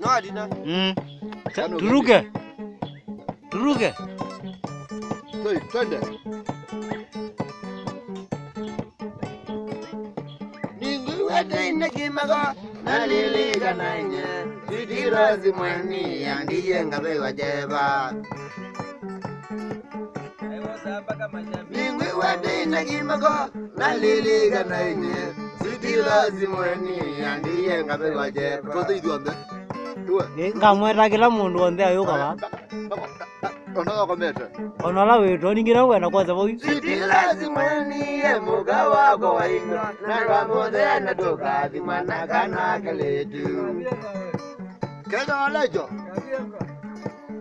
No adina. Turuke. Twende. Ningu wete inakimago naliliga nanye. Sidirazi mueni yandiye ngabe wajeba. Ningu wete inakimago naliliga nanye. Sidirazi mueni yandiye ngabe wajeba. Kote iduambe. Ngamweta kila mundu onde ayuka ba. Ono kometa. Ono la wetu ningira kwenda kwanza boy. Sidirazi mueni emuga wako waino. Nagamode na doka di mwana kana kaletu. Kena lejo.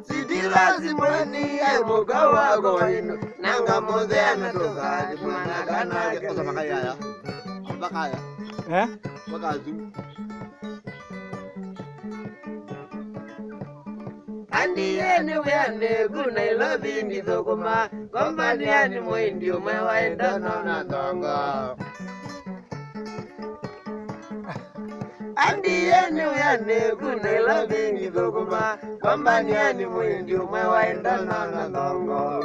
Sidirazi mueni emuga wako waino. Nagamode na doka di mwana kana kaletu. Makaya. Makaya. Makazu. Andi ene wene kuna ilobi ndizokuma Kombani ani mwendi umewaenda nona tongo Andi ene wene kuna ilobi ndizokuma Kombani ani mwendi umewaenda nona tongo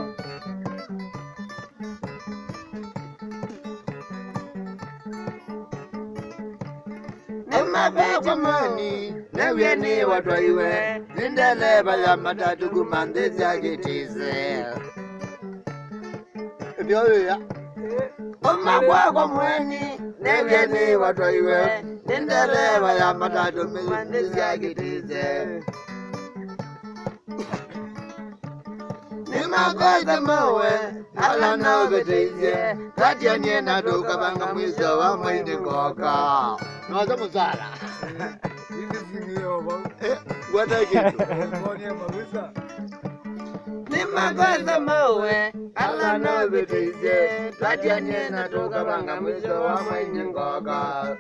Nemabeja mani Nevyeni watwaiwe Nindele baya matatu kumandezi agitize Ndiyo ya Omagwa mweni Nevyeni watwaiwe Nindele baya matatu kumandezi agitize Nimagoja mawe Ala na ubetize Kati ya nyena duka banga mwizo wa mwini koka Nawaza muzara Wata kitu Nimagoja mawe Ala na ubetize Kati ya nyena duka banga mwizo wa mwini koka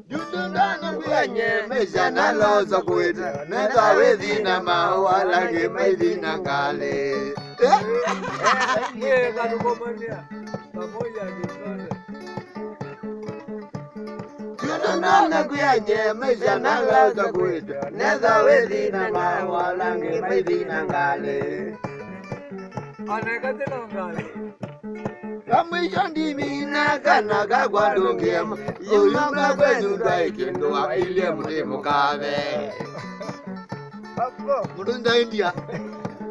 Jutundana kwenye mesha na loza kuita Nenda wedi na mawa langi maidi na kale Jutundana kwenye mesha na loza kuita Nenda wedi na mawa langi maidi na kale Anekate na ngale Kamwisho ndimina kana kagwadongema Yuyunga kwenyu daikindu wakilie mutimu kave Mutunda India